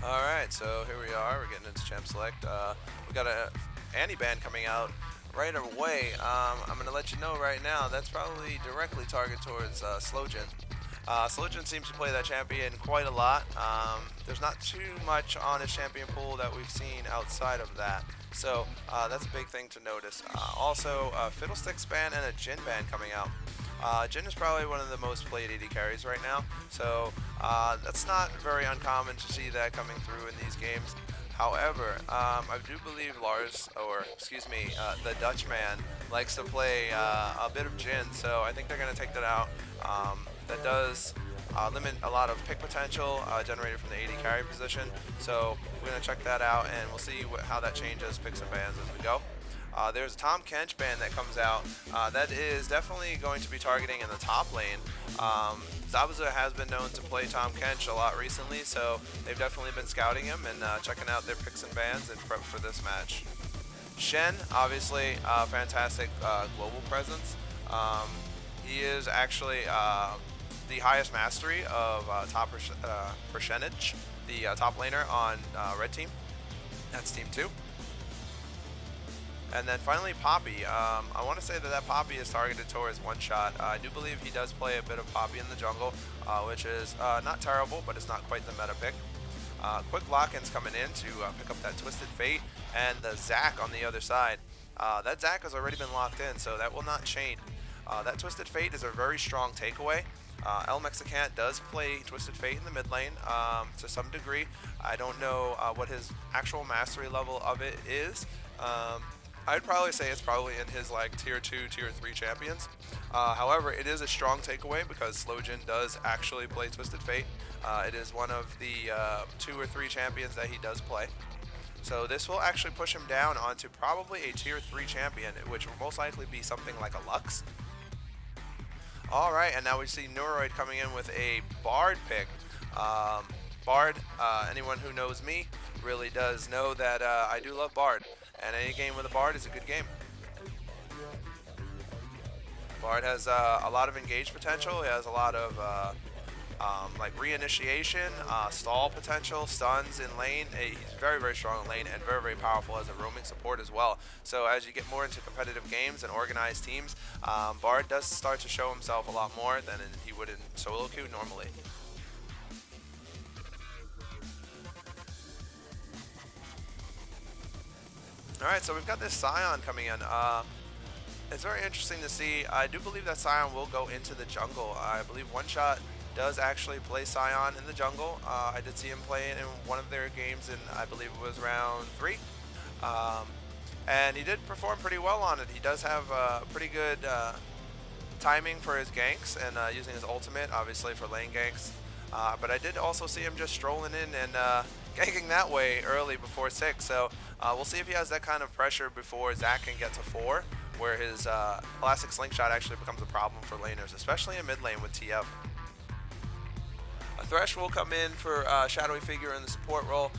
Alright, so here we are. We're getting into Champ Select. We got a anti-ban coming out right away. I'm going to let you know right now that's probably directly targeted towards Slowjin. Slowjin seems to play that champion quite a lot. There's not too much on his champion pool that we've seen outside of that. So that's a big thing to notice. Also, Fiddlesticks ban and a Jin ban coming out. Jin is probably one of the most played AD carries right now, so that's not very uncommon to see that coming through in these games. However, I do believe Lars, or excuse me, the Dutchman, likes to play a bit of Jin, so I think they're going to take that out. That does limit a lot of pick potential generated from the AD carry position, so we're going to check that out, and we'll see how that changes picks and bans as we go. There's a Tom Kench ban that comes out that is definitely going to be targeting in the top lane. Zabuza has been known to play Tom Kench a lot recently, so they've definitely been scouting him and checking out their picks and bans in prep for this match. Shen, obviously, fantastic global presence. He is actually the highest mastery of top percentage, the top laner on red team. That's team 2. And then finally Poppy. I want to say that Poppy is targeted towards one shot. I do believe he does play a bit of Poppy in the jungle, which is not terrible, but it's not quite the meta pick. Quick lock-ins coming in to pick up that Twisted Fate and the Zac on the other side. That Zac has already been locked in, so that will not change. That Twisted Fate is a very strong takeaway. El Mexicant does play Twisted Fate in the mid lane to some degree. I don't know what his actual mastery level of it is. I'd probably say it's probably in his like tier 2, tier 3 champions. However, it is a strong takeaway because Slowjin does actually play Twisted Fate. It is one of the 2 or 3 champions that he does play. So this will actually push him down onto probably a tier 3 champion, which will most likely be something like a Lux. Alright, and now we see Neuroid coming in with a Bard pick. Bard, anyone who knows me really does know that I do love Bard, and any game with a Bard is a good game. Bard has a lot of engage potential. He has a lot of like reinitiation, stall potential, stuns in lane. He's very, very strong in lane and very, very powerful as a roaming support as well. So as you get more into competitive games and organized teams, Bard does start to show himself a lot more than he would in solo queue normally. Alright, so we've got this Scion coming in. It's very interesting to see. I do believe that Scion will go into the jungle. I believe One Shot does actually play Scion in the jungle. I did see him play it in one of their games in, I believe it was round 3. And he did perform pretty well on it. He does have pretty good timing for his ganks and using his ultimate, obviously, for lane ganks. But I did also see him just strolling in and ganking that way early before 6. So we'll see if he has that kind of pressure before Zac can get to 4, where his classic slingshot actually becomes a problem for laners, especially in mid lane with TF. A Thresh will come in for Shadowy Figure in the support role.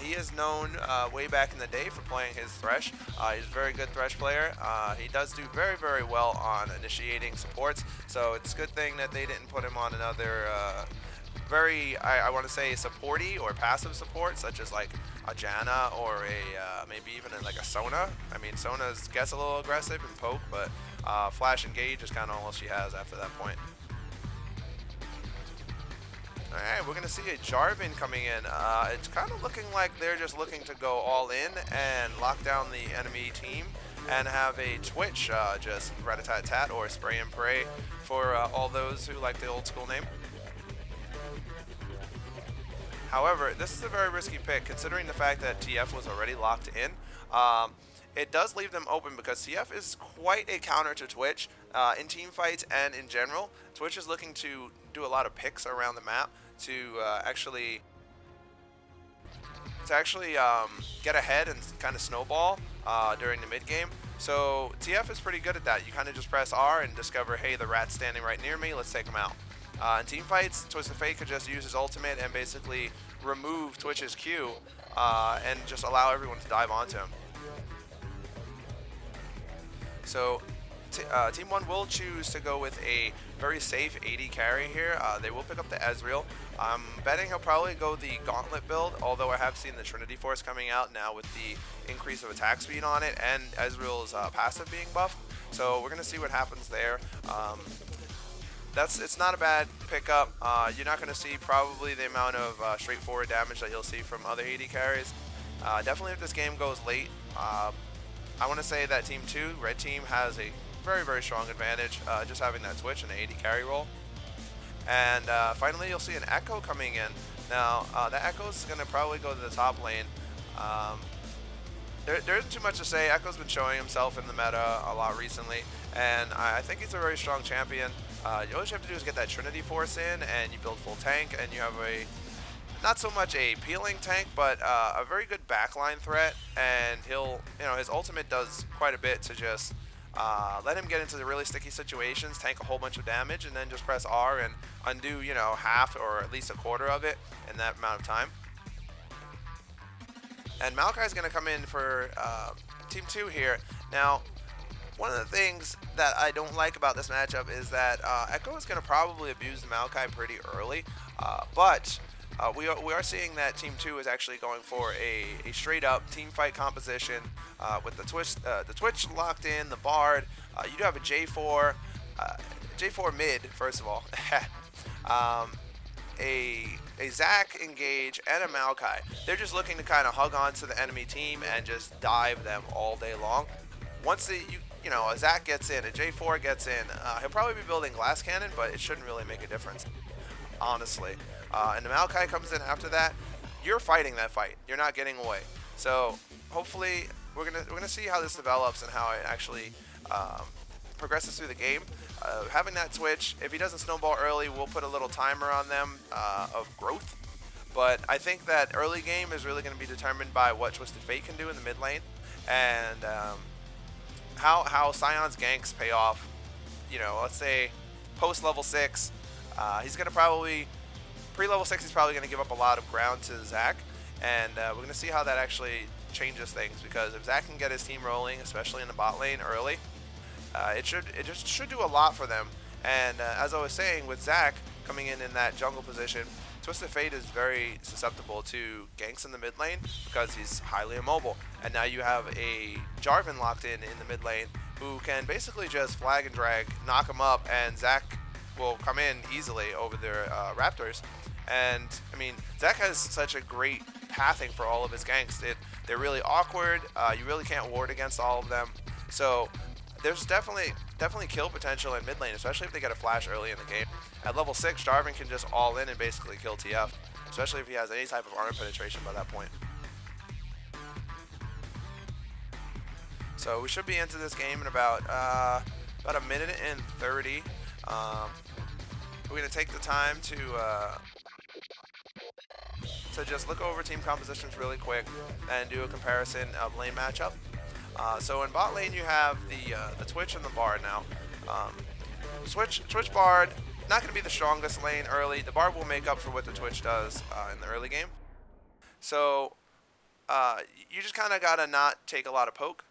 He is known way back in the day for playing his Thresh. He's a very good Thresh player. He does do very, very well on initiating supports, so it's a good thing that they didn't put him on another I want to say supporty or passive support, such as like a Janna or a maybe even like a Sona. I mean, Sona's gets a little aggressive and poke, but Flash Engage is kind of all she has after that point. Alright, we're going to see a Jarvan coming in. It's kind of looking like they're just looking to go all in and lock down the enemy team and have a Twitch, just rat-a-tat-tat or spray and pray for all those who like the old school name. However, this is a very risky pick considering the fact that TF was already locked in. It does leave them open because TF is quite a counter to Twitch in team fights and in general. Twitch is looking to do a lot of picks around the map to actually get ahead and kind of snowball during the mid game. So TF is pretty good at that. You kind of just press R and discover, hey, the rat's standing right near me, let's take him out. In team fights, Twisted Fate could just use his ultimate and basically remove Twitch's Q and just allow everyone to dive onto him. So Team 1 will choose to go with a very safe AD carry here. They will pick up the Ezreal. I'm betting he'll probably go the Gauntlet build, although I have seen the Trinity Force coming out now with the increase of attack speed on it and Ezreal's passive being buffed. So we're going to see what happens there. It's not a bad pickup. You're not going to see probably the amount of straightforward damage that you'll see from other AD carries. Definitely if this game goes late, I want to say that Team 2, Red Team, has a very, very strong advantage just having that switch and the AD carry role. And finally, you'll see an Echo coming in. Now, the Echo is going to probably go to the top lane. There isn't too much to say. Echo's been showing himself in the meta a lot recently, and I think he's a very strong champion. All you have to do is get that Trinity Force in, and you build full tank, and you have not so much a peeling tank, but a very good backline threat, and his ultimate does quite a bit to just let him get into the really sticky situations, tank a whole bunch of damage, and then just press R and undo, half or at least a quarter of it in that amount of time. And Maokai's going to come in for Team 2 here. Now, one of the things that I don't like about this matchup is that Echo is going to probably abuse the Maokai pretty early, but we are seeing that Team 2 is actually going for a straight-up team fight composition with the Twitch locked in, the Bard. You do have a J4 mid, first of all. A Zac engage and a Maokai. They're just looking to kind of hug on to the enemy team and just dive them all day long. Once a Zac gets in, a J4 gets in, he'll probably be building Glass Cannon, but it shouldn't really make a difference, honestly. And the Maokai comes in after that. You're fighting that fight. You're not getting away. So hopefully we're gonna see how this develops and how it actually progresses through the game. Having that switch, if he doesn't snowball early, we'll put a little timer on them of growth. But I think that early game is really going to be determined by what Twisted Fate can do in the mid lane, and how Sion's ganks pay off. Let's say post level 6, he's going to probably pre-level 6. He's probably going to give up a lot of ground to Zac, and we're going to see how that actually changes things. Because if Zac can get his team rolling, especially in the bot lane early, it just should do a lot for them. And as I was saying, with Zac coming in that jungle position, Twisted Fate is very susceptible to ganks in the mid lane because he's highly immobile. And now you have a Jarvan locked in the mid lane who can basically just flag and drag, knock him up, and Zac will come in easily over their Raptors. And I mean, Zac has such a great pathing for all of his ganks. They're really awkward. You really can't ward against all of them. So there's definitely kill potential in mid lane, especially if they get a flash early in the game. At level 6, Jarvan can just all in and basically kill TF, especially if he has any type of armor penetration by that point. So we should be into this game in about a minute and 30. We're going to take the time to just look over team compositions really quick and do a comparison of lane matchup. So in bot lane you have the Twitch and the Bard now. Twitch Bard, not going to be the strongest lane early. The Bard will make up for what the Twitch does in the early game. So you just kind of got to not take a lot of poke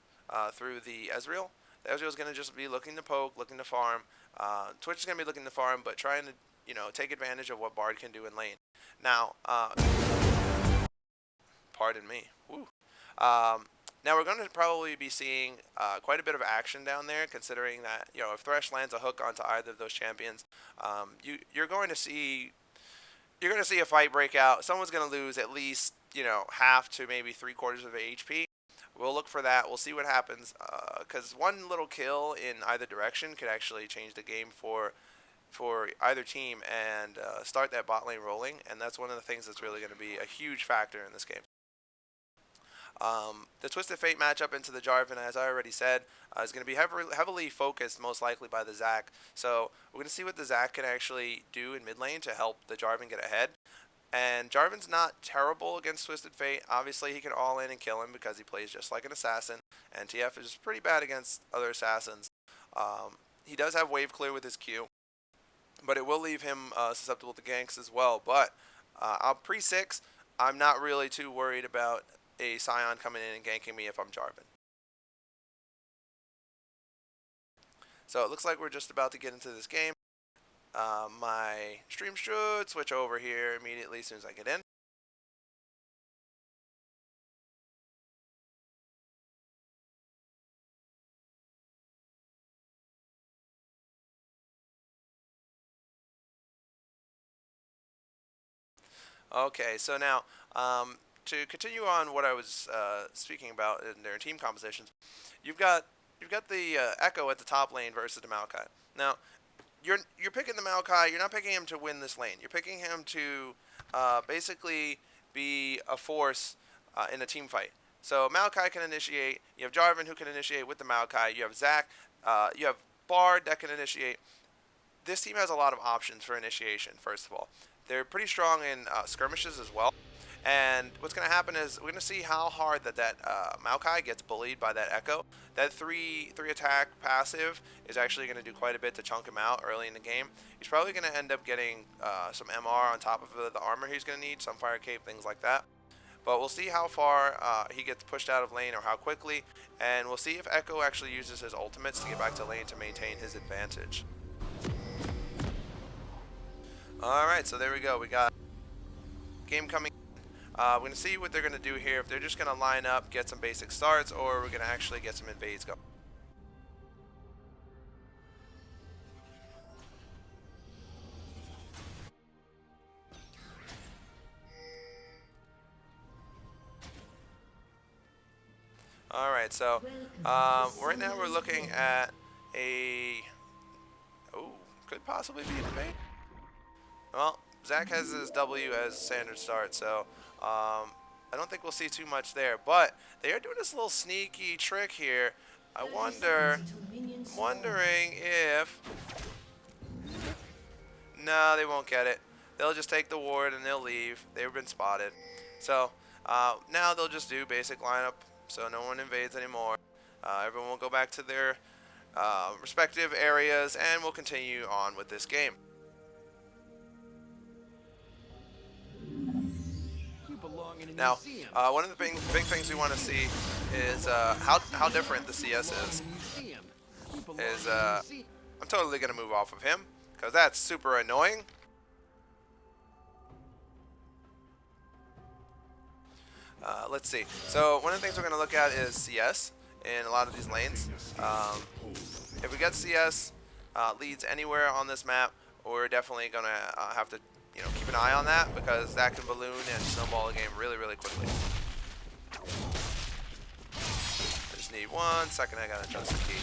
through the Ezreal. The Ezreal is going to just be looking to poke, looking to farm. Twitch is going to be looking to farm, but trying to take advantage of what Bard can do in lane. Now, pardon me. Woo. Now we're going to probably be seeing quite a bit of action down there, considering that if Thresh lands a hook onto either of those champions, you're going to see a fight break out. Someone's going to lose at least half to maybe 3/4 of HP. We'll look for that. We'll see what happens, because one little kill in either direction could actually change the game for either team and start that bot lane rolling, and that's one of the things that's really going to be a huge factor in this game. The Twisted Fate matchup into the Jarvan, as I already said, is going to be heavily focused most likely by the Zac. So we're going to see what the Zac can actually do in mid lane to help the Jarvan get ahead. And Jarvan's not terrible against Twisted Fate. Obviously, he can all in and kill him because he plays just like an assassin. And TF is pretty bad against other assassins. He does have wave clear with his Q, but it will leave him susceptible to ganks as well. But pre-6, I'm not really too worried about a Sion coming in and ganking me if I'm Jarvan. So it looks like we're just about to get into this game. My stream should switch over here immediately as soon as I get in. Okay, so now to continue on what I was speaking about in their team compositions, you've got the Echo at the top lane versus the Maokai. Now you're picking the Maokai. You're not picking him to win this lane. You're picking him to basically be a force in a team fight. So Maokai can initiate. You have Jarvan who can initiate with the Maokai. You have Zac. You have Bard that can initiate. This team has a lot of options for initiation, first of all. They're pretty strong in skirmishes as well. And what's going to happen is we're going to see how hard that Maokai gets bullied by that Echo. That three attack passive is actually going to do quite a bit to chunk him out early in the game. He's probably going to end up getting some MR on top of the armor he's going to need, some fire cape, things like that. But we'll see how far he gets pushed out of lane or how quickly. And we'll see if Echo actually uses his ultimates to get back to lane to maintain his advantage. Alright, so there we go. We got game coming. We're going to see what they're going to do here. If they're just going to line up, get some basic starts, or we're going to actually get some invades going. Alright, so right now we're looking at a... Oh, could possibly be an invade. Well, Zac has his W as standard start, so I don't think we'll see too much there. But they are doing this little sneaky trick here. I'm wondering if... No, they won't get it. They'll just take the ward and they'll leave. They've been spotted. So now they'll just do basic lineup, so no one invades anymore. Everyone will go back to their respective areas, and we'll continue on with this game. Now, one of the big things we want to see is how different the CS is. I'm totally going to move off of him, because that's super annoying. Let's see. So one of the things we're going to look at is CS in a lot of these lanes. If we get CS leads anywhere on this map, we're definitely going to have to keep an eye on that, because that can balloon and snowball a game really, really quickly. I just need 1 second. I gotta adjust the key.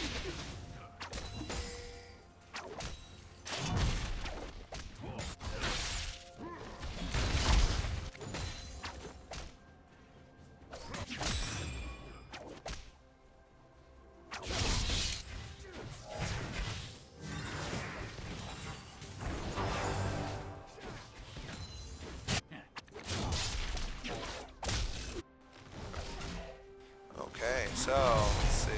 Okay, so let's see.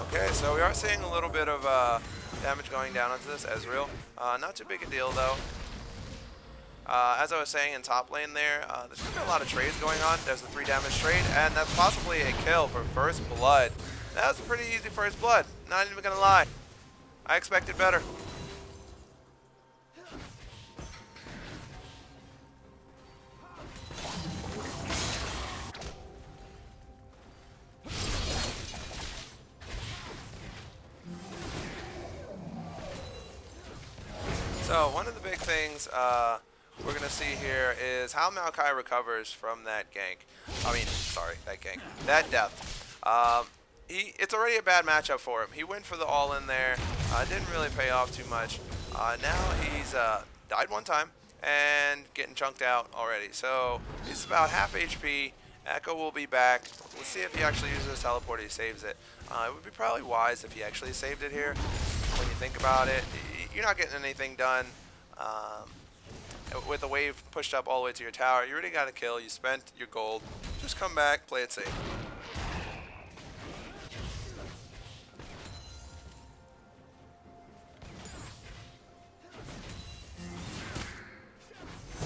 Okay, so we are seeing a little bit of damage going down onto this Ezreal. Not too big a deal though. As I was saying in top lane there, there's going to be a lot of trades going on. There's the 3 damage trade, and that's possibly a kill for first blood. That was a pretty easy first blood, not even going to lie. I expected better. So one of the big things we're going to see here is how Maokai recovers from that gank. That death. It's already a bad matchup for him. He went for the all-in there. Didn't really pay off too much. Now he's died 1 time and getting chunked out already. So he's about half HP. Echo will be back. Let's see if he actually uses his teleport. He saves it. It would be probably wise if he actually saved it here. When you think about it, you're not getting anything done. With the wave pushed up all the way to your tower, you already got a kill. You spent your gold. Just come back, play it safe.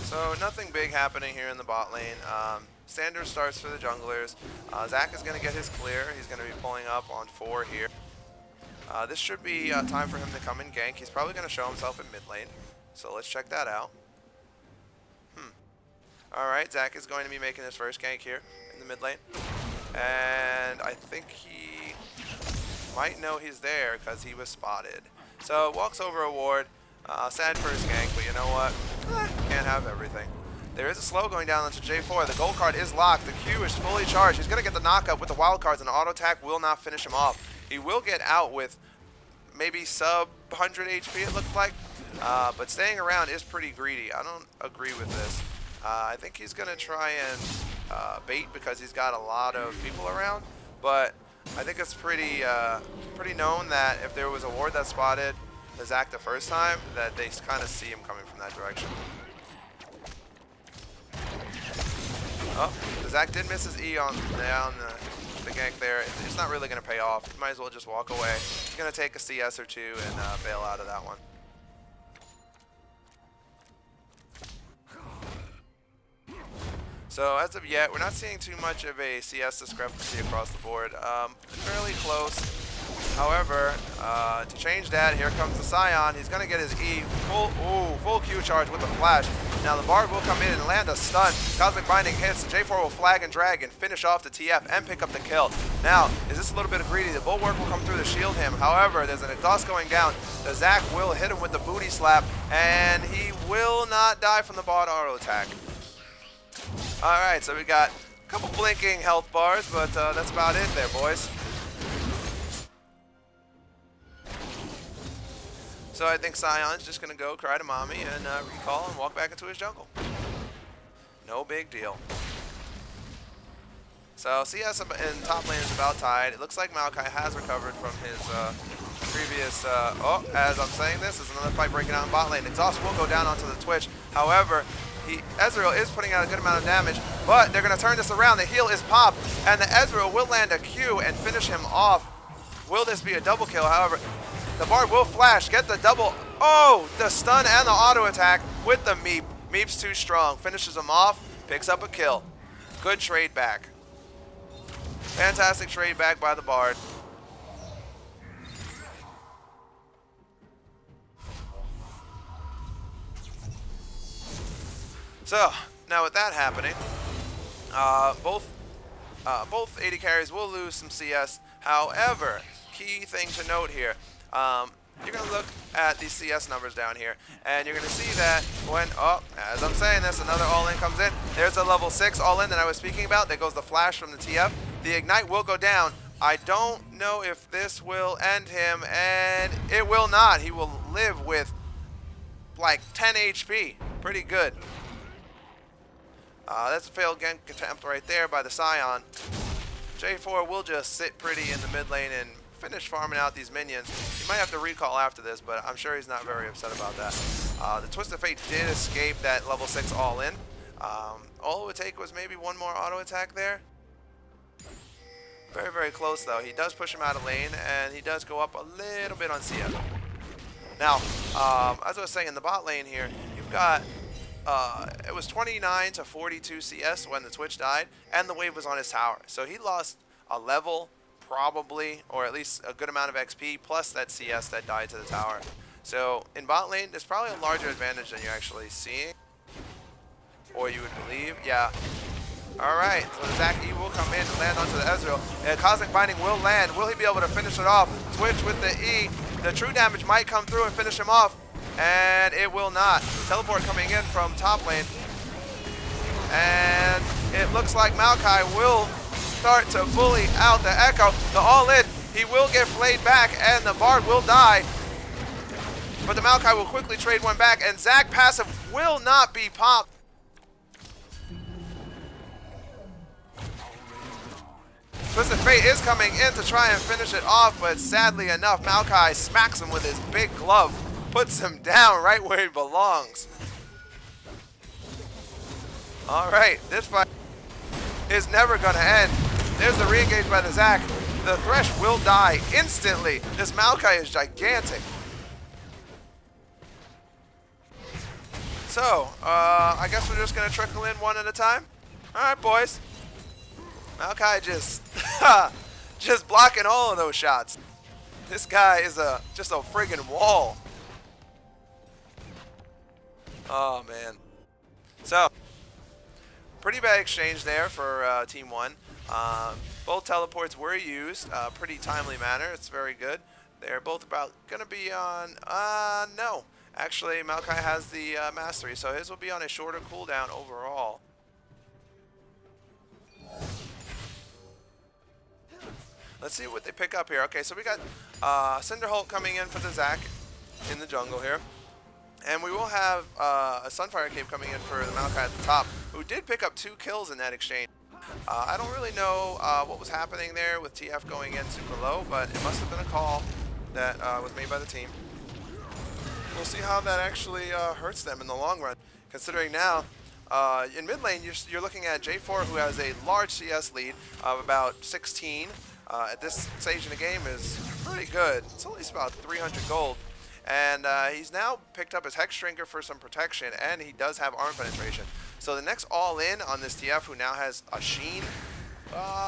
So nothing big happening here in the bot lane. Standard starts for the junglers. Zach is going to get his clear. He's going to be pulling up on 4 here. This should be time for him to come and gank. He's probably going to show himself in mid lane. So let's check that out. Alright, Zach is going to be making his first gank here in the mid lane. And I think he might know he's there because he was spotted. So walks over a ward. Sad for his gank, but you know what? Can't have everything. There is a slow going down onto J4. The gold card is locked. The Q is fully charged. He's going to get the knockup with the wild cards, and the auto attack will not finish him off. He will get out with maybe sub 100 HP, it looked like. But staying around is pretty greedy. I don't agree with this. I think he's going to try and bait because he's got a lot of people around. But I think it's pretty known that if there was a ward that spotted the Zach the first time, that they kind of see him coming from that direction. Oh, the Zach did miss his E on the gank there. It's not really going to pay off. Might as well just walk away. He's going to take a CS or 2 and bail out of that one. So as of yet, we're not seeing too much of a CS discrepancy across the board. Fairly close. However, to change that, here comes the Scion. He's going to get his E. Full Q charge with a flash. Now the Bard will come in and land a stun. Cosmic Binding hits. The J4 will flag and drag and finish off the TF and pick up the kill. Now, is this a little bit of greedy? The Bulwark will come through to shield him. However, there's an exhaust going down. The Zach will hit him with the booty slap, and he will not die from the bot auto attack. Alright, so we got a couple blinking health bars, but that's about it there, boys. So I think Scion's just going to go cry to mommy and recall and walk back into his jungle. No big deal. So CS in top lane is about tied. It looks like Maokai has recovered from his previous... as I'm saying this, there's another fight breaking out in bot lane. Exhaust will go down onto the Twitch. However, Ezreal is putting out a good amount of damage, but they're going to turn this around. The heal is popped, and the Ezreal will land a Q and finish him off. Will this be a double kill? However, the Bard will flash, get the double. Oh, the stun and the auto attack with the Meep. Meep's too strong. Finishes him off, picks up a kill. Good trade back. Fantastic trade back by the Bard. So, now with that happening, both AD carries will lose some CS. However, key thing to note here, you're going to look at these CS numbers down here, and you're going to see that when, as I'm saying this, another all-in comes in. There's a level 6 all-in that I was speaking about. There goes the flash from the TF. The Ignite will go down. I don't know if this will end him, and it will not. He will live with like 10 HP. Pretty good. That's a failed gank attempt right there by the Scion. J4 will just sit pretty in the mid lane and finish farming out these minions. He might have to recall after this, but I'm sure he's not very upset about that. The Twisted Fate did escape that level 6 all-in. All it would take was maybe one more auto attack there. Very, very close though. He does push him out of lane, and he does go up a little bit on CF. Now, as I was saying, in the bot lane here, you've got it was 29 to 42 CS when the Twitch died, and the wave was on his tower. So he lost a level, probably, or at least a good amount of XP, plus that CS that died to the tower. So in bot lane, there's probably a larger advantage than you're actually seeing, or you would believe. Yeah. Alright, so the Zach E will come in and land onto the Ezreal. Cosmic Binding will land. Will he be able to finish it off? Twitch with the E. The true damage might come through and finish him off. And it will not. Teleport coming in from top lane. And it looks like Maokai will start to bully out the Echo. The all-in, he will get flayed back, and the Bard will die. But the Maokai will quickly trade one back, and Zach passive will not be popped. Twisted Fate is coming in to try and finish it off, but sadly enough, Maokai smacks him with his big glove. Puts him down right where he belongs. Alright, this fight is never going to end. There's the re-engage by the Zach. The Thresh will die instantly. This Maokai is gigantic. So So, I guess we're just going to trickle in one at a time. Alright, boys. Maokai just blocking all of those shots. This guy is just a friggin' wall. Oh, man. So, pretty bad exchange there for Team 1. Both teleports were used, pretty timely manner. It's very good. They're both about going to be on... no. Actually, Maokai has the mastery, so his will be on a shorter cooldown overall. Let's see what they pick up here. Okay, so we got Cinderholt coming in for the Zac in the jungle here. And we will have a Sunfire Cape coming in for the Maokai at the top, who did pick up 2 kills in that exchange. I don't really know what was happening there with TF going in super low, but it must have been a call that was made by the team. We'll see how that actually hurts them in the long run, considering now in mid lane you're looking at J4, who has a large CS lead of about 16. At this stage in the game is pretty good. It's only about 300 gold. And he's now picked up his Hex Shrinker for some protection, and he does have arm penetration. So the next all-in on this TF, who now has a Sheen,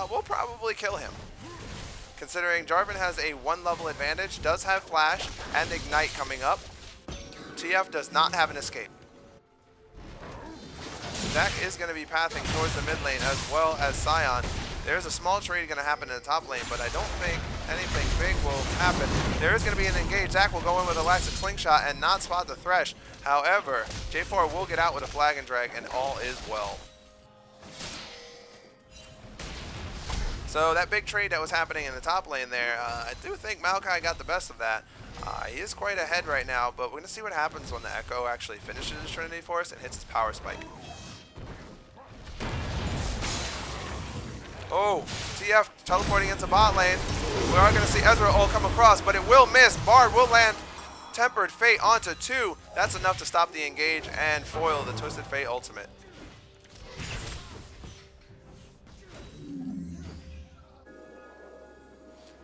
will probably kill him. Considering Jarvan has a 1-level advantage, does have Flash and Ignite coming up. TF does not have an escape. Zac is going to be pathing towards the mid lane as well as Sion. There's a small trade going to happen in the top lane, but I don't think anything big will happen. There is going to be an engage. Zac will go in with a Elastic Slingshot and not spot the Thresh. However, J4 will get out with a Flag and Drag, and all is well. So that big trade that was happening in the top lane there, I do think Maokai got the best of that. He is quite ahead right now, but we're going to see what happens when the Echo actually finishes his Trinity Force and hits his Power Spike. Oh, TF teleporting into bot lane. We are going to see Ezreal ult come across, but it will miss. Bard will land Tempered Fate onto 2. That's enough to stop the engage and foil the Twisted Fate ultimate.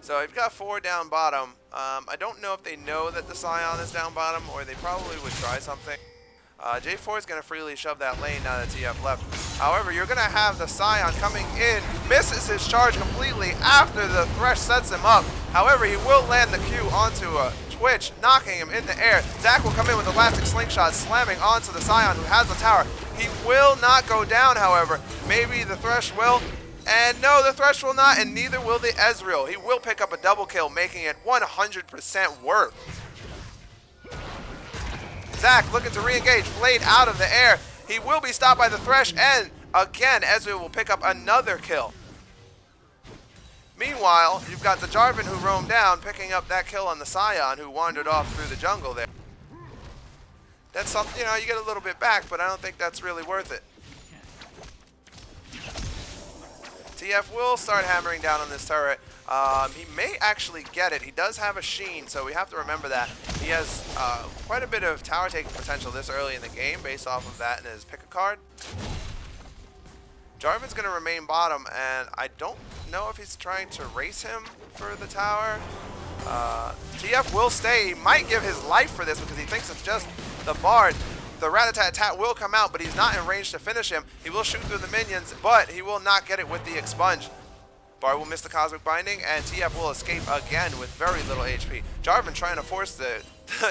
So you've got 4 down bottom. I don't know if they know that the Sion is down bottom, or they probably would try something. J4 is going to freely shove that lane now that TF left. However, you're going to have the Sion coming in, misses his charge completely after the Thresh sets him up. However, he will land the Q onto a Twitch, knocking him in the air. Zac will come in with Elastic Slingshot, slamming onto the Sion, who has the tower. He will not go down, however. Maybe the Thresh will. And no, the Thresh will not, and neither will the Ezreal. He will pick up a double kill, making it 100% worth. Zac looking to re-engage, Blade out of the air. He will be stopped by the Thresh, and again, Ezreal will pick up another kill. Meanwhile, you've got the Jarvan who roamed down, picking up that kill on the Sion, who wandered off through the jungle there. That's something, you know, you get a little bit back, but I don't think that's really worth it. TF will start hammering down on this turret. He may actually get it. He does have a Sheen, so we have to remember that. He has quite a bit of tower taking potential this early in the game based off of that in his pick a card. Jarvan's going to remain bottom, and I don't know if he's trying to race him for the tower. TF will stay. He might give his life for this because he thinks it's just the Bard. The Rat-a-tat-tat will come out, but he's not in range to finish him. He will shoot through the minions, but he will not get it with the Expunge. Bard will miss the Cosmic Binding, and TF will escape again with very little HP. Jarvan trying to force the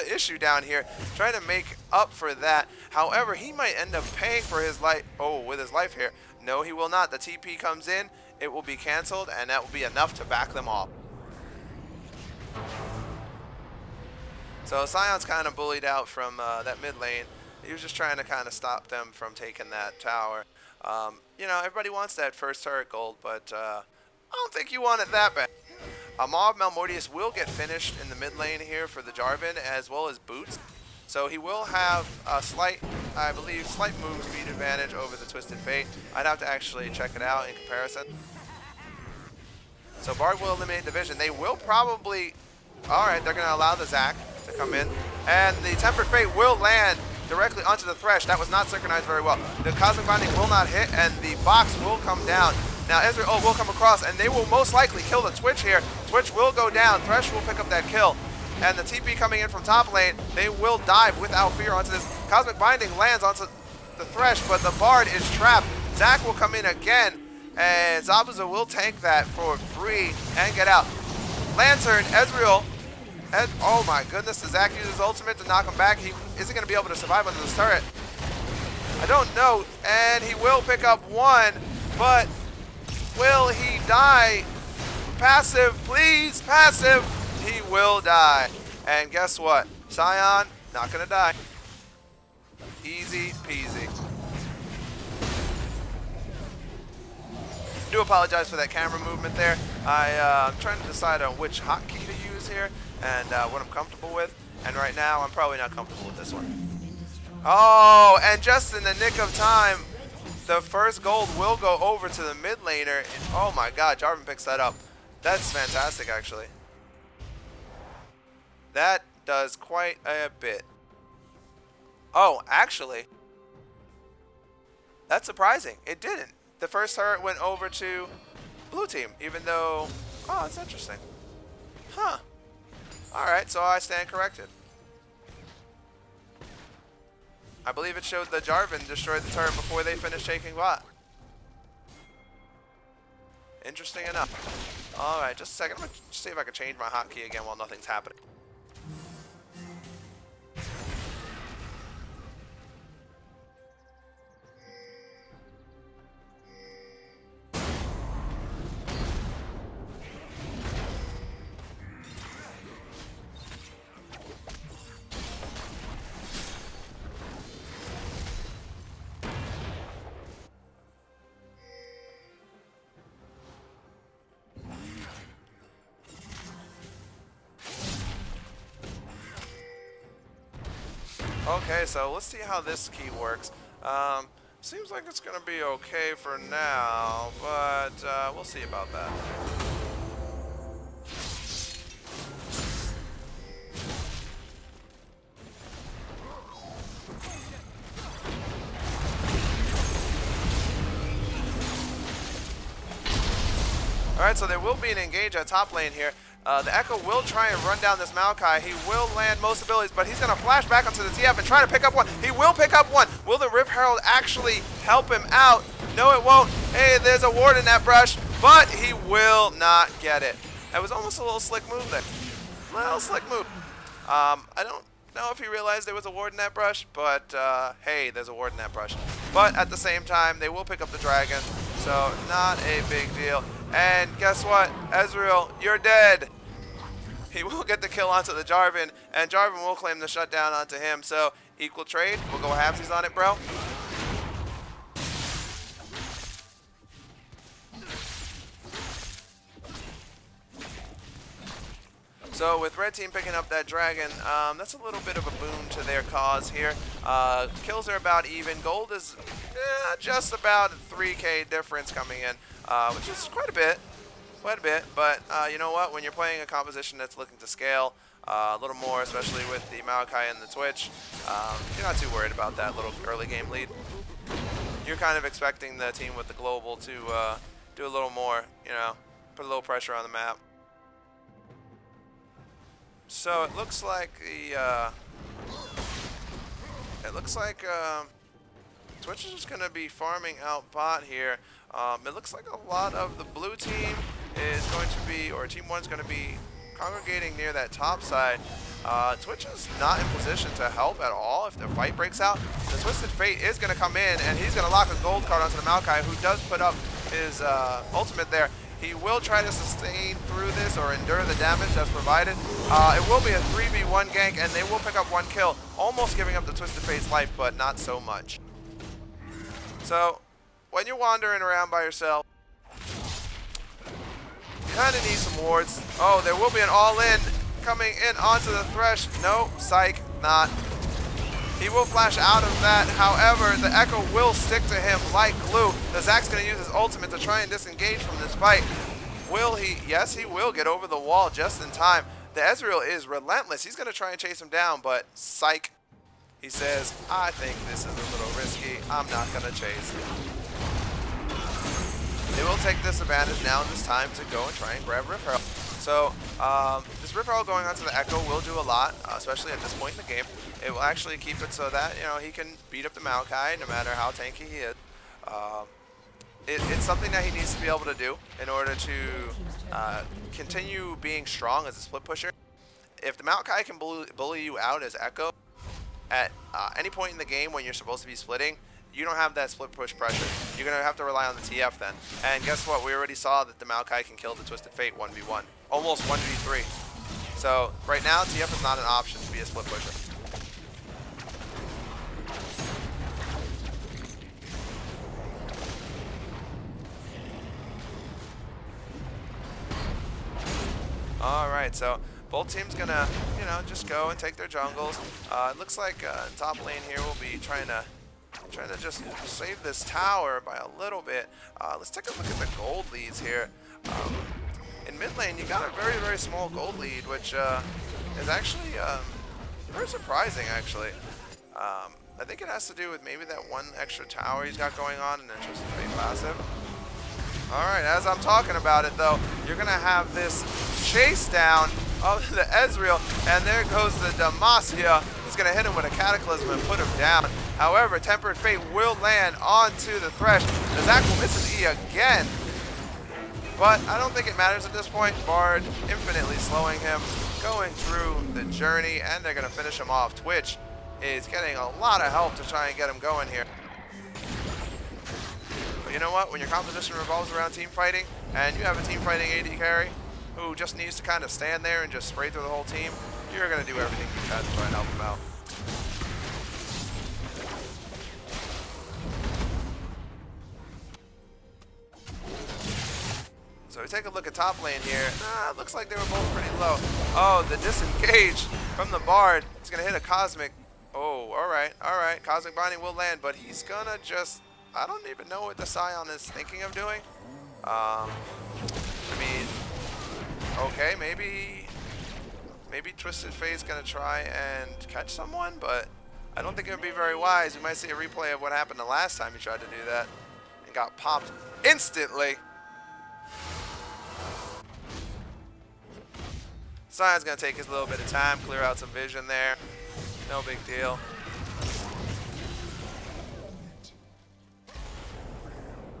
issue down here, trying to make up for that. However, he might end up paying for his life. Oh, with his life here. No, he will not. The TP comes in, it will be canceled, and that will be enough to back them off. So Sion's kind of bullied out from that mid lane. He was just trying to kind of stop them from taking that tower. You know, everybody wants that first turret gold, but I don't think you want it that bad. Mob Malmortius will get finished in the mid lane here for the Jarvan, as well as Boots. So he will have a slight, I believe, slight move speed advantage over the Twisted Fate. I'd have to actually check it out in comparison. So Bard will eliminate the vision. They will probably, alright, they're going to allow the Zac to come in. And the Tempered Fate will land directly onto the Thresh. That was not synchronized very well. The Cosmic Binding will not hit, and the box will come down. Now Ezreal will come across, and they will most likely kill the Twitch here. Twitch will go down. Thresh will pick up that kill. And the TP coming in from top lane, they will dive without fear onto this Cosmic Binding lands onto the Thresh, but the Bard is trapped. Zac will come in again, and Zabuza will tank that for free and get out. Lantern, Ezreal. Oh my goodness, does Zac use his ultimate to knock him back? He isn't going to be able to survive under this turret. I don't know, and he will pick up one, but will he die? Passive, please, passive. He will die. And guess what? Sion, not going to die. Easy peasy. Do apologize for that camera movement there. I'm trying to decide on which hotkey to use here and what I'm comfortable with. And right now, I'm probably not comfortable with this one. Oh, and just in the nick of time, the first gold will go over to the mid laner. Oh my god, Jarvan picks that up. That's fantastic, actually. That does quite a bit. Oh, actually, that's surprising. It didn't. The first turret went over to blue team, even though... Oh, that's interesting. Huh. Alright, so I stand corrected. I believe it showed the Jarvan destroyed the turret before they finished taking bot. Interesting enough. Alright, just a second. I'm going to see if I can change my hotkey again while nothing's happening. Okay, so let's see how this key works. Seems like it's going to be okay for now, but we'll see about that. Alright, so there will be an engage at top lane here. The Echo will try and run down this Maokai. He will land most abilities, but he's going to flash back onto the TF and try to pick up one. He will pick up one. Will the Rift Herald actually help him out? No, it won't. Hey, there's a ward in that brush, but he will not get it. That was almost a little slick move there. A little slick move. I don't know if he realized there was a ward in that brush, but hey, there's a ward in that brush. But at the same time, they will pick up the dragon, so not a big deal. And guess what? Ezreal, you're dead. He will get the kill onto the Jarvan, and Jarvan will claim the shutdown onto him. So, equal trade. We'll go halvesies on it, bro. So, with red team picking up that dragon, that's a little bit of a boon to their cause here. Kills are about even. Gold is just about a 3K difference coming in, which is quite a bit. But you know what? When you're playing a composition that's looking to scale a little more, especially with the Maokai and the Twitch, you're not too worried about that little early game lead. You're kind of expecting the team with the global to do a little more, you know, put a little pressure on the map. So it looks like Twitch is just going to be farming out bot here. It looks like a lot of the blue team is going to be, or Team 1 is going to be congregating near that top side. Twitch is not in position to help at all if the fight breaks out. The Twisted Fate is going to come in, and he's going to lock a gold card onto the Maokai, who does put up his ultimate there. He will try to sustain through this or endure the damage that's provided. It will be a 3v1 gank, and they will pick up one kill, almost giving up the Twisted Fate's life, but not so much. So, when you're wandering around by yourself, you kind of need some wards. Oh, there will be an all-in coming in onto the Thresh. No, psych, not. He will flash out of that. However, the Echo will stick to him like glue. The Zac's going to use his ultimate to try and disengage from this fight. Will he? Yes, he will get over the wall just in time. The Ezreal is relentless. He's going to try and chase him down, but psych. He says, I think this is a little risky. I'm not going to chase. They will take this advantage now in this time to go and try and grab Rift Herald. So this referral going onto the Echo will do a lot, especially at this point in the game. It will actually keep it so that, you know, he can beat up the Maokai no matter how tanky he is. It's something that he needs to be able to do in order to continue being strong as a split pusher. If the Maokai can bully you out as Echo at any point in the game when you're supposed to be splitting, you don't have that split push pressure. You're going to have to rely on the TF then. And guess what? We already saw that the Maokai can kill the Twisted Fate 1v1. Almost 1v3. So right now, TF is not an option to be a split pusher. Alright, so both teams gonna, you know, just go and take their jungles. It looks like top lane here will be trying to just save this tower by a little bit. Let's take a look at the gold leads here. In mid lane, you got a very, very small gold lead, which is actually very surprising, actually. I think it has to do with maybe that one extra tower he's got going on and then just a passive. Alright, as I'm talking about it though, you're going to have this chase down of the Ezreal, and there goes the Demacia. He's going to hit him with a Cataclysm and put him down. However, Tempered Fate will land onto the Thresh. The Zac will miss his E again. But I don't think it matters at this point. Bard infinitely slowing him, going through the journey, and they're going to finish him off. Twitch is getting a lot of help to try and get him going here. But you know what? When your composition revolves around team fighting, and you have a team fighting AD carry who just needs to kind of stand there and just spray through the whole team, you're going to do everything you can to try and help him out. So we take a look at top lane here. Looks like they were both pretty low. Oh, the disengage from the Bard. He's going to hit a Cosmic. Oh, alright, alright. Cosmic Binding will land, but he's going to just... I don't even know what the Scion is thinking of doing. I mean, okay, maybe Twisted Fate's gonna try and catch someone, but I don't think it would be very wise. We might see a replay of what happened the last time he tried to do that and got popped instantly. Scion's gonna take his little bit of time, clear out some vision there. No big deal.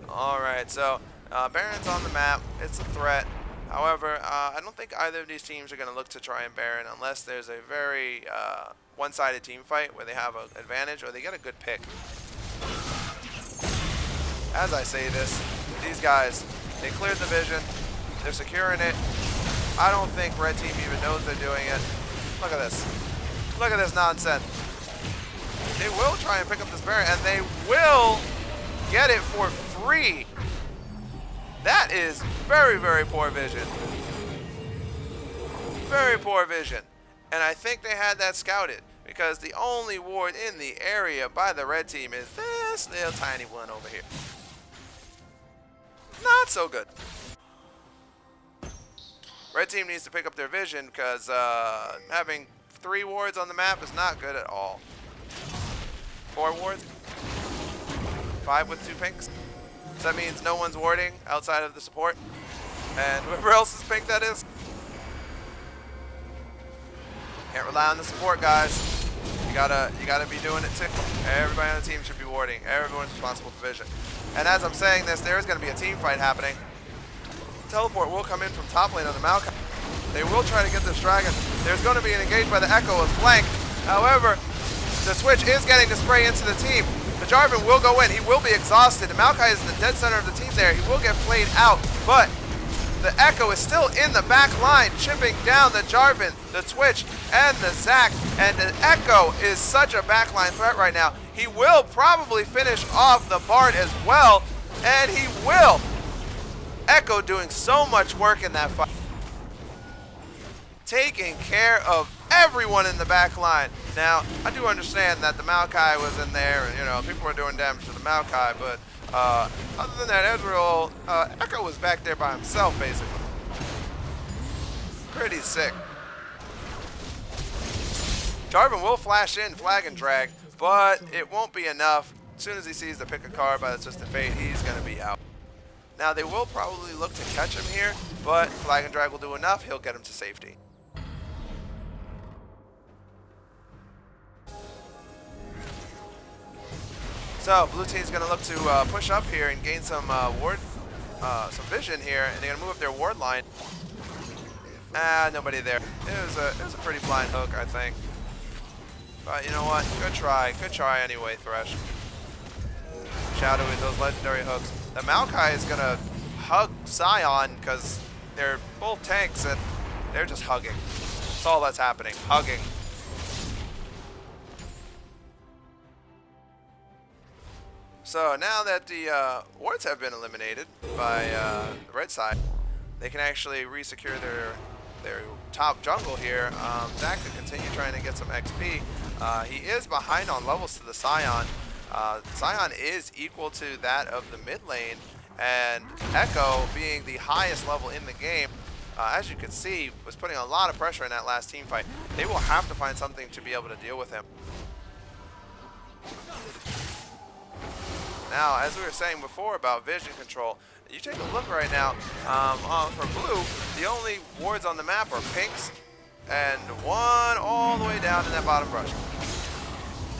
Alright, so Baron's on the map. It's a threat. However, I don't think either of these teams are going to look to try and Baron unless there's a very one-sided team fight where they have an advantage or they get a good pick. As I say this, these guys, they cleared the vision. They're securing it. I don't think red team even knows they're doing it. Look at this. Look at this nonsense. They will try and pick up this Baron, and they will get it for free. That is very, very poor vision. Very poor vision. And I think they had that scouted because the only ward in the area by the red team is this little tiny one over here. Not so good. Red team needs to pick up their vision because having 3 wards on the map is not good at all. 4 wards? 5 with 2 pinks. So that means no one's warding outside of the support. And whoever else's pink that is. Can't rely on the support, guys. You gotta be doing it too. Everybody on the team should be warding. Everyone's responsible for vision. And as I'm saying this, there is gonna be a team fight happening. Teleport will come in from top lane on the Maokai. They will try to get this dragon. There's gonna be an engage by the Echo with flank. However, the switch is getting the spray into the team. The Jarvan will go in. He will be exhausted. The Maokai is in the dead center of the team there. He will get flayed out, but the Echo is still in the back line, chipping down the Jarvan, the Twitch, and the Zac. And the Echo is such a backline threat right now. He will probably finish off the Bard as well, and he will. Echo doing so much work in that fight. Taking care of everyone in the back line. Now, I do understand that the Maokai was in there, and, you know, people were doing damage to the Maokai, but other than that, Ezreal, Echo was back there by himself, basically. Pretty sick. Jarvan will flash in, flag and drag, but it won't be enough. As soon as he sees the pick a card by the Twisted Fate, he's going to be out. Now, they will probably look to catch him here, but Flag and Drag will do enough. He'll get him to safety. So, blue team's going to look to push up here and gain some some vision here, and they're going to move up their ward line. Nobody there. It was a pretty blind hook, I think. But you know what? Good try. Good try anyway, Thresh. Shadow with those legendary hooks. The Maokai is going to hug Scion because they're both tanks and they're just hugging. That's all that's happening. Hugging. So now that the wards have been eliminated by the red side, they can actually re-secure their top jungle here. Zach could continue trying to get some XP. He is behind on levels to the Scion. Scion is equal to that of the mid lane, and Echo, being the highest level in the game, as you can see, was putting a lot of pressure in that last team fight. They will have to find something to be able to deal with him. Now, as we were saying before about vision control, you take a look right now, for blue, the only wards on the map are pinks and one all the way down in that bottom brush.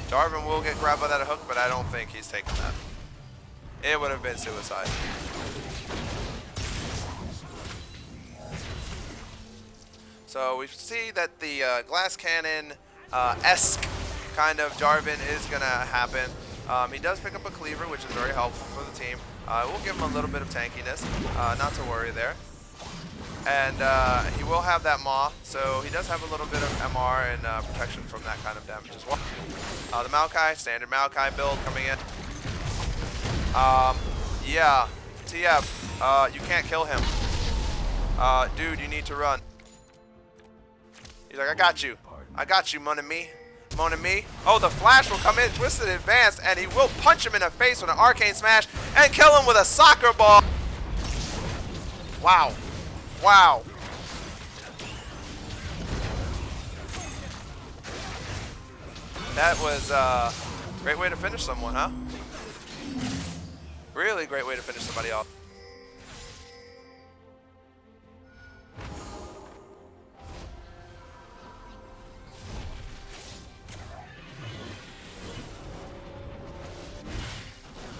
Jarvan will get grabbed by that hook, but I don't think he's taking that. It would have been suicide. So we see that the glass cannon-esque kind of Jarvan is going to happen. He does pick up a cleaver, which is very helpful for the team. We'll give him a little bit of tankiness, not to worry there. And he will have that Maw, so he does have a little bit of MR and protection from that kind of damage as well. The Maokai, standard Maokai build coming in. Yeah, TF, you can't kill him. Dude, you need to run. He's like, I got you, mon ami. Mon ami. Oh, the flash will come in, twisted advanced, and he will punch him in the face with an arcane smash and kill him with a soccer ball. Wow. Wow. That was a great way to finish someone, huh? Really great way to finish somebody off.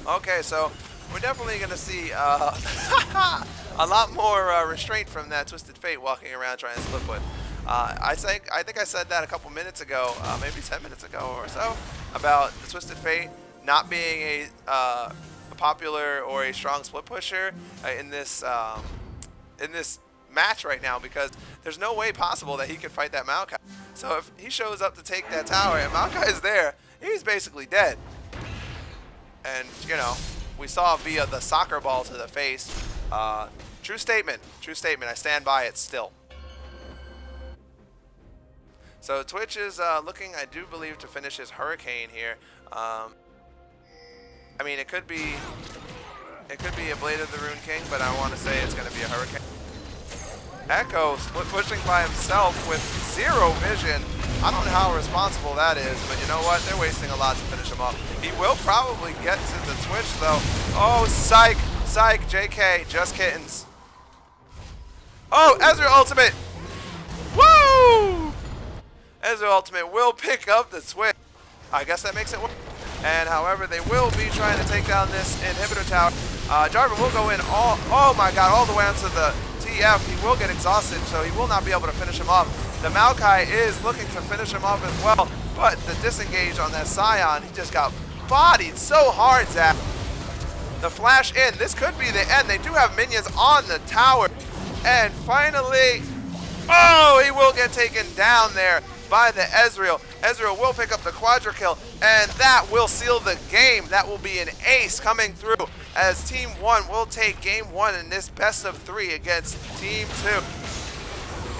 Okay, so we're definitely going to see a lot more restraint from that Twisted Fate walking around trying to split put. I think I said that a couple minutes ago, maybe 10 minutes ago or so, about the Twisted Fate not being a popular or a strong split pusher in this match right now, because there's no way possible that he could fight that Maokai. So if he shows up to take that tower and Maokai is there, he's basically dead. And, you know, we saw via the soccer ball to the face. True statement. True statement. I stand by it still. So Twitch is looking, I do believe, to finish his Hurricane here. I mean, it could be a Blade of the Rune King, but I want to say it's going to be a Hurricane. Echo split pushing by himself with zero vision. I don't know how responsible that is, but you know what? They're wasting a lot to finish him off. He will probably get to the Twitch, though. Oh, psych! Psych, JK, just kittens. Oh, Ezreal ultimate! Woo! Ezreal ultimate will pick up the Twitch. I guess that makes it work. And however, they will be trying to take down this inhibitor tower. Jarvan will go in oh my god, all the way onto the TF. He will get exhausted, so he will not be able to finish him off. The Maokai is looking to finish him off as well, but the disengage on that Scion, he just got bodied so hard, Zach. The flash in, this could be the end. They do have minions on the tower. And finally, oh, he will get taken down there by the Ezreal. Ezreal will pick up the quadra kill, and that will seal the game. That will be an ace coming through, as Team 1 will take Game 1 in this best of 3 against Team 2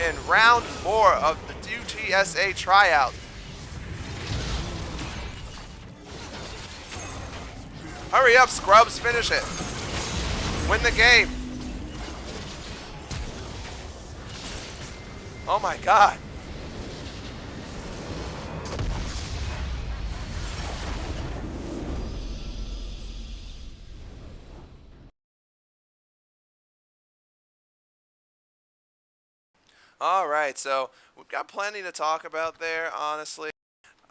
in round 4 of the UTSA Tryout. Hurry up, scrubs, finish it. Win the game. Oh my god. All right, so we've got plenty to talk about there, honestly.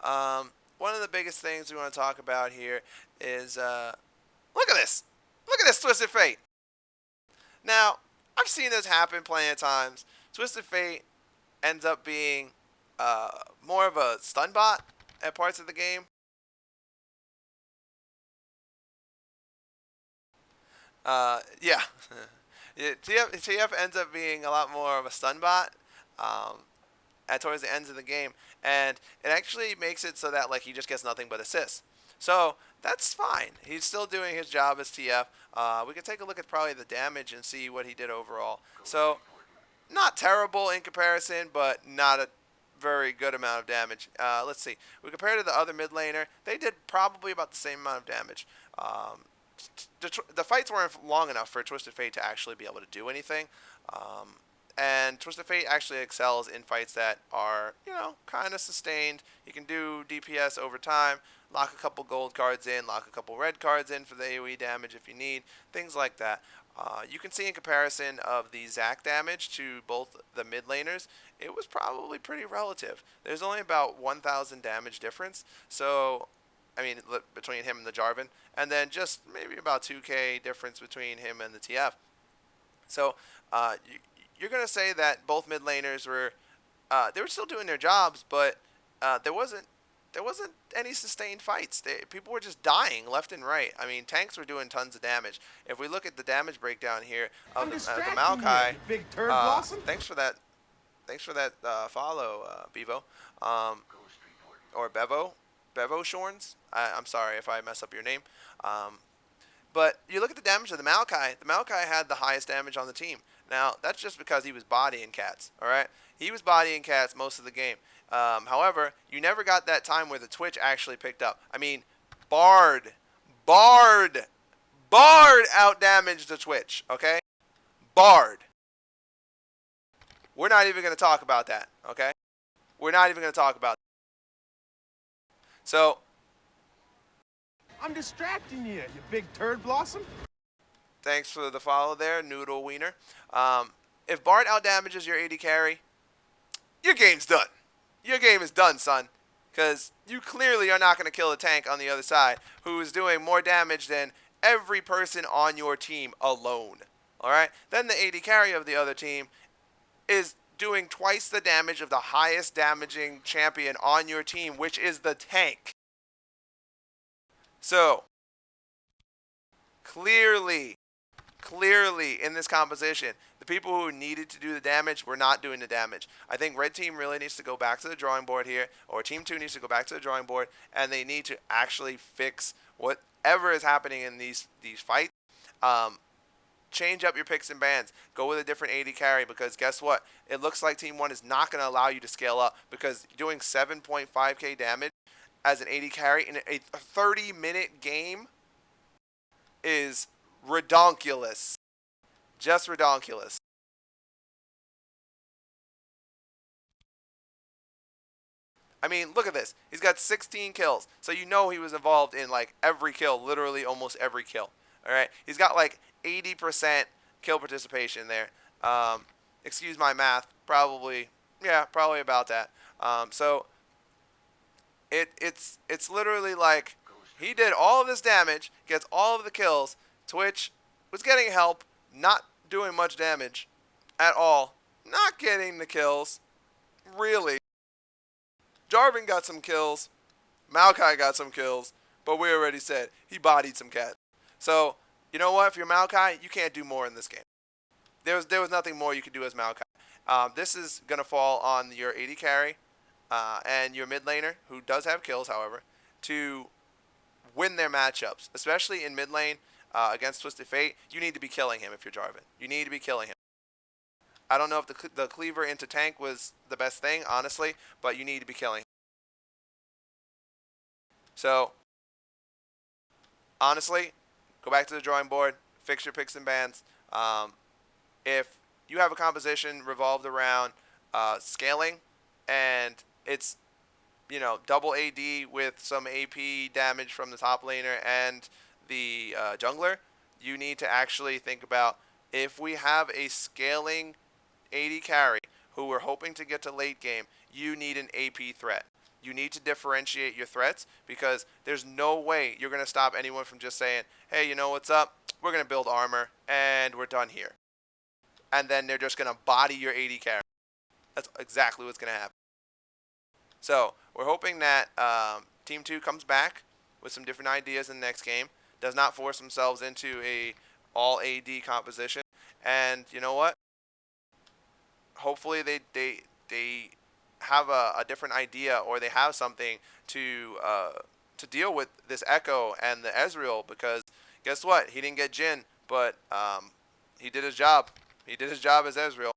One of the biggest things we want to talk about here is look at this. Look at this Twisted Fate. Now, I've seen this happen plenty of times. Twisted Fate ends up being uh, more of a stun bot at parts of the game. Yeah. Yeah, TF ends up being a lot more of a stun bot at towards the ends of the game, and it actually makes it so that like he just gets nothing but assists. So that's fine. He's still doing his job as TF. We can take a look at probably the damage and see what he did overall. So not terrible in comparison, but not a very good amount of damage. Let's see. We compare to the other mid laner. They did probably about the same amount of damage. The fights weren't long enough for Twisted Fate to actually be able to do anything. Um, and Twisted Fate actually excels in fights that are, kind of sustained. You can do DPS over time, lock a couple gold cards in, lock a couple red cards in for the AoE damage if you need, things like that. You can see in comparison of the Zac damage to both the mid laners, it was probably pretty relative. There's only about 1,000 damage difference, so I mean between him and the Jarvan, and then just maybe about 2k difference between him and the TF. So you're gonna say that both mid laners were they were still doing their jobs, but there wasn't any sustained fights. People were just dying left and right. I mean, tanks were doing tons of damage. If we look at the damage breakdown here of the Maokai, big turd blossom. thanks for that. Thanks for that follow, Bevo, or Bevo Shorns. I'm sorry if I mess up your name. Um, but you look at the damage of the Maokai. The Maokai had the highest damage on the team. Now, that's just because he was bodying cats, all right? He was bodying cats most of the game. However, you never got that time where the Twitch actually picked up. I mean, Bard, Bard, Bard outdamaged the Twitch, okay? Bard. We're not even going to talk about that, okay? We're not even going to talk about that. So, I'm distracting you, you big turd blossom. thanks for the follow there, Noodle Wiener. If Bard outdamages your AD carry, your game's done. Your game is done, son. Because you clearly are not going to kill a tank on the other side who is doing more damage than every person on your team alone. Alright? Then the AD carry of the other team is doing twice the damage of the highest damaging champion on your team, which is the tank. So, clearly in this composition, the people who needed to do the damage were not doing the damage. I think red team really needs to go back to the drawing board here, or team 2 needs to go back to the drawing board, and they need to actually fix whatever is happening in these fights. Change up your picks and bans. Go with a different AD carry, because guess what? It looks like Team 1 is not going to allow you to scale up, because doing 7.5k damage as an AD carry in a 30-minute game is redonkulous. Just redonkulous. I mean, look at this. He's got 16 kills. So you know he was involved in like every kill, literally almost every kill. All right. He's got like 80% kill participation there. Excuse my math. Probably about that. So it's literally like he did all of this damage, gets all of the kills. Twitch was getting help, not doing much damage at all, not getting the kills, really. Jarvan got some kills, Maokai got some kills, but we already said he bodied some cats. So, you know what? If you're Maokai, you can't do more in this game. There was nothing more you could do as Maokai. This is going to fall on your AD carry and your mid laner, who does have kills, however, to win their matchups, especially in mid lane. Against Twisted Fate, you need to be killing him if you're Jarvan. You need to be killing him. I don't know if the cleaver into tank was the best thing, honestly, but you need to be killing him. So, honestly, go back to the drawing board, fix your picks and bans. If you have a composition revolved around scaling, and it's double AD with some AP damage from the top laner and the jungler, you need to actually think about, if we have a scaling AD carry who are hoping to get to late game, you need an AP threat. You need to differentiate your threats because there's no way you're going to stop anyone from just saying, hey, you know what's up? We're going to build armor and we're done here. And then they're just going to body your AD carry. That's exactly what's going to happen. So we're hoping that Team 2 comes back with some different ideas in the next game, does not force themselves into a all AD composition. And you know what? Hopefully they have a different idea, or they have something to deal with this Echo and the Ezreal, because guess what? He didn't get Jhin, but he did his job. He did his job as Ezreal.